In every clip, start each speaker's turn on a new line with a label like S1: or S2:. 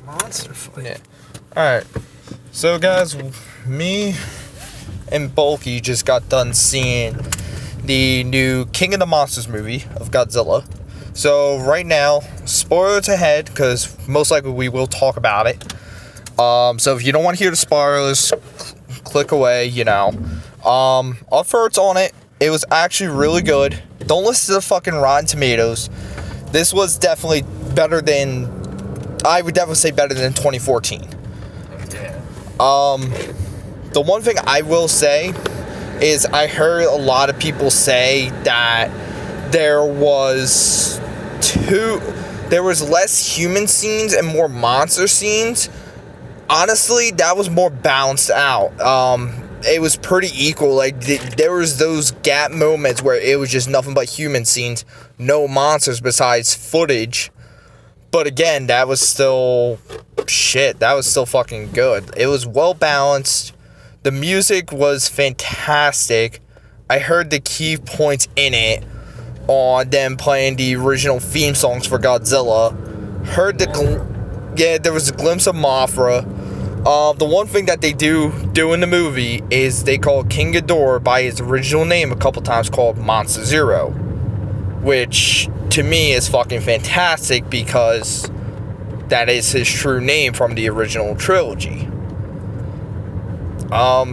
S1: monster fight.
S2: Yeah. Alright. So, guys, me and Bulky just got done seeing the new King of the Monsters movie of Godzilla. So, right now, spoilers ahead, because most likely we will talk about it. So, if you don't want to hear the spoilers, click away, Our thoughts on it, it was actually really good. Don't listen to the fucking Rotten Tomatoes. This was definitely better than... I would definitely say better than 2014.
S1: Yeah.
S2: The one thing I will say is I heard a lot of people say that there was less human scenes and more monster scenes. Honestly, that was more balanced out. It was pretty equal. Like, there was those gap moments where it was just nothing but human scenes, no monsters besides footage. But again, that was still fucking good. It was well balanced. The music was fantastic. I heard the key points in it on them playing the original theme songs for Godzilla. Heard there was a glimpse of Mothra. The one thing that they do in the movie is they call King Ghidorah by his original name a couple times, called Monster Zero, which to me is fucking fantastic because that is his true name from the original trilogy. I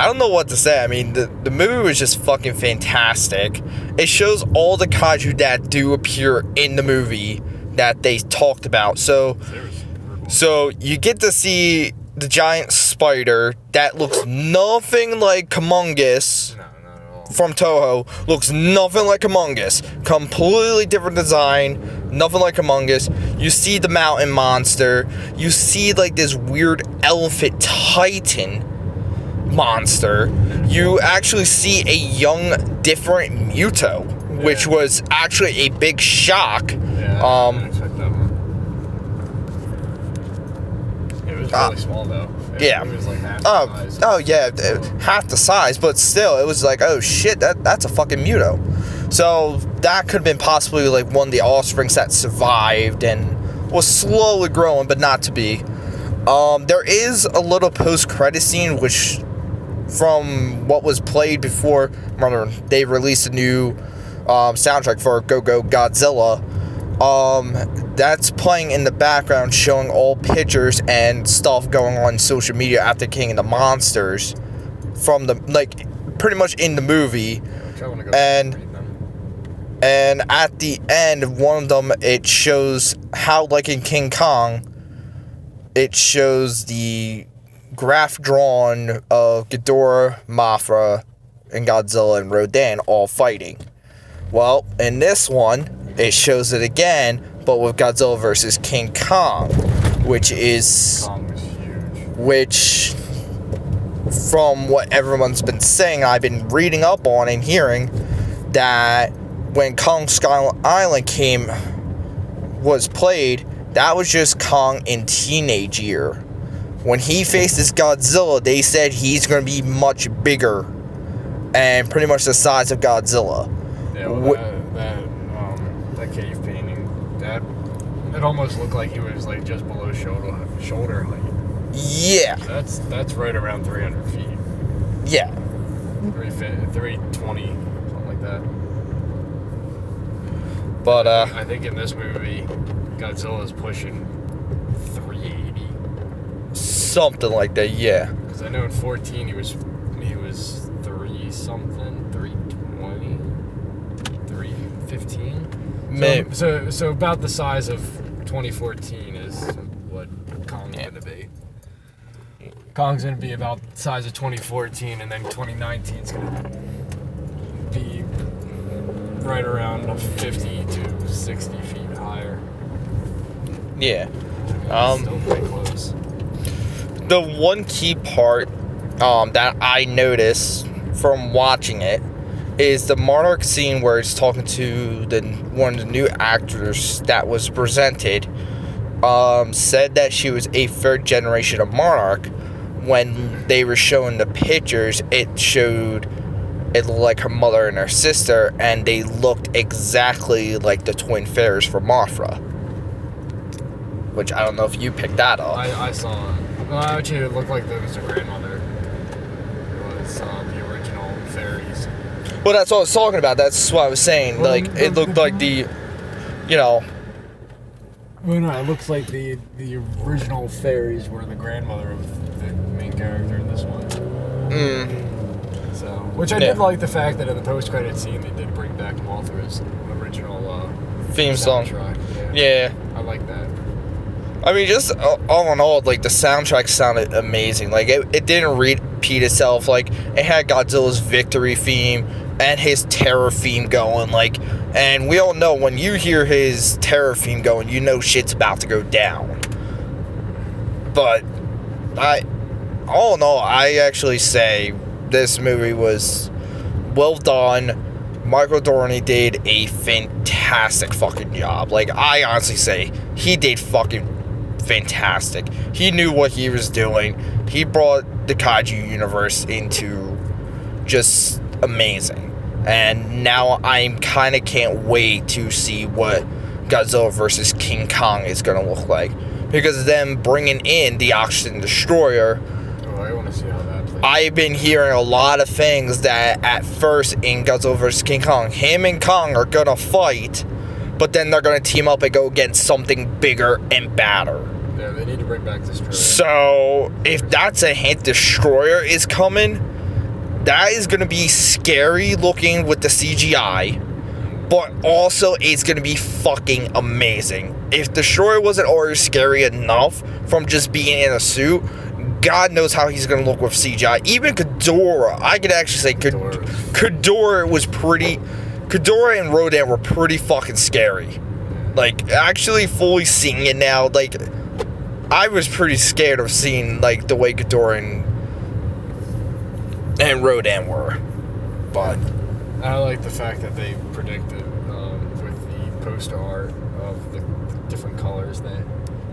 S2: don't know what to say. I mean, the movie was just fucking fantastic. It shows all the kaiju that do appear in the movie that they talked about. So you get to see the giant spider that looks nothing like Humongous from Toho. Looks nothing like Humongous. Completely different design. Nothing like Humongous. You see the mountain monster. You see like this weird elephant titan monster. You actually see a young, different Muto, which was actually a big shock.
S1: Yeah, I didn't expect that one. It was really small though.
S2: Yeah.
S1: It was like half the size.
S2: Oh yeah, half the size, but still, it was like, oh shit, that's a fucking Muto. So that could have been possibly like one of the offsprings that survived and was slowly growing, but not to be. There is a little post-credit scene, which, from what was played before, remember, they released a new soundtrack for Go Go Godzilla. That's playing in the background, showing all pictures and stuff going on social media after King of the Monsters from the, like, pretty much in the movie. And at the end of one of them, it shows how, like in King Kong, it shows the graph drawn of Ghidorah, Mothra, and Godzilla and Rodan all fighting. Well, in this one, it shows it again, but with Godzilla versus King Kong, which is...
S1: Kong was huge.
S2: Which, from what everyone's been saying, I've been reading up on and hearing, that when Kong Skull Island was played, that was just Kong in teenage year. When he faces Godzilla, they said he's going to be much bigger and pretty much the size of Godzilla.
S1: Yeah, well, that cave painting, it almost looked like he was like just below shoulder height.
S2: Yeah.
S1: That's right around 300 feet.
S2: Yeah.
S1: 320, something like that.
S2: But
S1: I think in this movie, Godzilla's pushing 380.
S2: Something like that, yeah.
S1: Because I know in 14 he was 3 something, 320, 315.
S2: Maybe.
S1: So about the size of 2014 is what Kong's gonna be. Kong's gonna be about the size of 2014, and then 2019 is gonna be right around 50 to 60 feet higher.
S2: Yeah.
S1: Still pretty close.
S2: The one key part that I noticed from watching it is the Monarch scene where it's talking to one of the new actors that was presented. Said that she was a third generation of Monarch. When they were showing the pictures, it showed it looked like her mother and her sister, and they looked exactly like the twin fairies from Mothra. Which I don't know if you picked that up.
S1: I saw it. Well, actually, it looked like there was a grandmother. It was the original fairies.
S2: Well, that's what I was talking about. That's what I was saying.
S1: Well,
S2: like, it looked like the, you know...
S1: Well, no, it looks like the original fairies were the grandmother of the main character in this one. So, which I did like the fact that in the post-credit scene they did bring back Mothra's original
S2: theme song. Yeah.
S1: I like that.
S2: I mean, just all in all, like, the soundtrack sounded amazing. Like, it didn't repeat itself. Like, it had Godzilla's victory theme and his terror theme going. Like, and we all know when you hear his terror theme going, you know shit's about to go down. But, all in all, I actually say this movie was well done. Michael Dorney did a fantastic fucking job. Like, I honestly say, he did fucking fantastic. He knew what he was doing. He brought the kaiju universe into just amazing. And now I kind of can't wait to see what Godzilla vs. King Kong is going to look like. Because them bringing in the Oxygen Destroyer,
S1: I want to see how that plays.
S2: I've been hearing a lot of things that at first in Godzilla vs. King Kong, him and Kong are going to fight, but then they're going to team up and go against something bigger and badder.
S1: Yeah, they need to bring back Destroyer.
S2: So, if that's a hint, Destroyer is coming, that is going to be scary looking with the CGI, but also it's going to be fucking amazing. If Destroyer wasn't already scary enough from just being in a suit, God knows how he's going to look with CGI. Even Ghidorah, I could actually say Ghidorah was pretty... Ghidorah and Rodan were pretty fucking scary. Like, actually fully seeing it now, like, I was pretty scared of seeing, like, the way Ghidorah and Rodan were. But
S1: I like the fact that they predicted with the poster art of the different colors that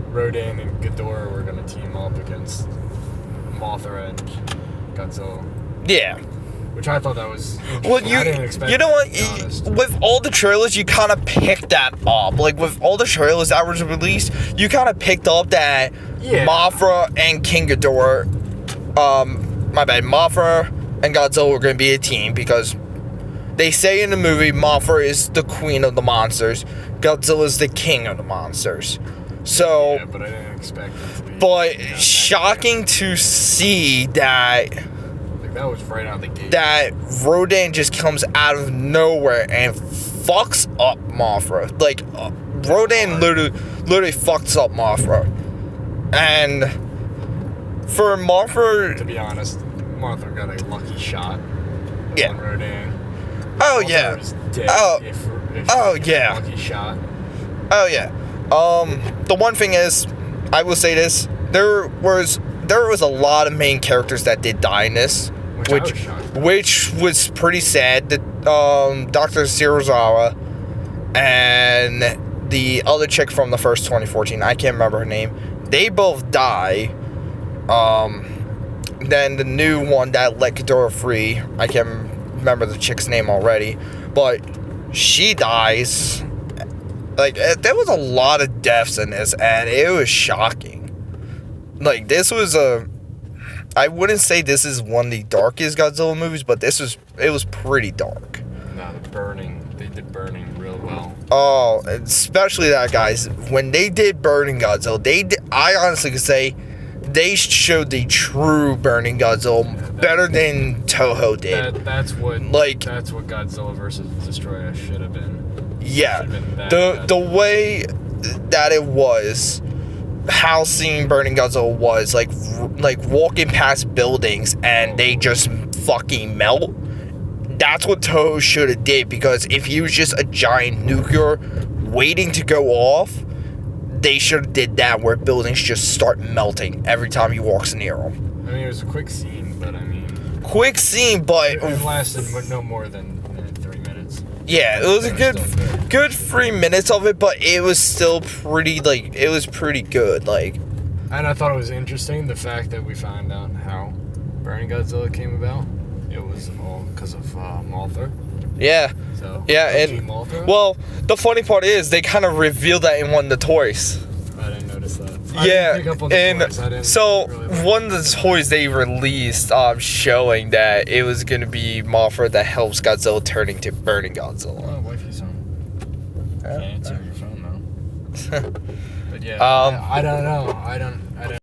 S1: Rodan and Ghidorah were going to team up against Mothra and Godzilla.
S2: yeah.
S1: Which I thought that was
S2: Well,
S1: I didn't expect
S2: you know
S1: that,
S2: what?
S1: to be honest.
S2: With all the trailers, you kind of picked that up. Like, with all the trailers that was released, you kind of picked up that Mothra and King Ghidorah, Mothra and Godzilla were going to be a team because they say in the movie Mothra is the queen of the monsters, Godzilla's the king of the monsters. So,
S1: yeah, but I didn't expect it to be.
S2: But shocking to see that.
S1: That was right out the gate.
S2: That Rodan just comes out of nowhere and fucks up Mothra. Like, Rodan literally fucks up Mothra. And for Mothra...
S1: To be honest, Mothra got a lucky shot on Rodan.
S2: Oh,
S1: Mothra
S2: yeah.
S1: was dead if
S2: yeah.
S1: Lucky shot.
S2: Oh, yeah. The one thing is, I will say this, there was a lot of main characters that did die in this. Which was pretty sad. That Dr. Serizawa and the other chick from the first 2014, I can't remember her name, they both die. Then the new one that let Ghidorah free, I can't remember the chick's name already, but she dies. Like, there was a lot of deaths in this, and it was shocking. Like, this was I wouldn't say this is one of the darkest Godzilla movies, but it was pretty dark.
S1: No, they did Burning real well.
S2: Oh, especially that, guys. When they did Burning Godzilla, I honestly could say they showed the true Burning Godzilla better than Toho did.
S1: That's what Godzilla vs. Destroyer should have been.
S2: Yeah, the way that it was, how seeing Burning Godzilla was like walking past buildings and they just fucking melt. That's what Toho should have did, because if he was just a giant nuclear waiting to go off, they should have did that, where buildings just start melting every time he walks near them.
S1: I mean, it was a quick scene, but it lasted no more than 3 minutes.
S2: Yeah, it was a good 3 minutes of it, but it was still pretty, like, it was pretty good, like.
S1: And I thought it was interesting, the fact that we found out how Burning Godzilla came about. it was all because of Malther.
S2: Yeah.
S1: So
S2: Yeah,
S1: OG
S2: and
S1: Malther?
S2: well, the funny part is they kind of revealed that in one of the toys.
S1: I didn't notice that.
S2: Yeah,
S1: I didn't pick up on the
S2: and
S1: toys. I didn't
S2: so
S1: really
S2: one of the toys they released, showing that it was gonna be Mothra that helps Godzilla turning to burning Godzilla.
S1: Oh, wifey's home. Can't answer your phone though. But yeah,
S2: Um,
S1: I don't know. I don't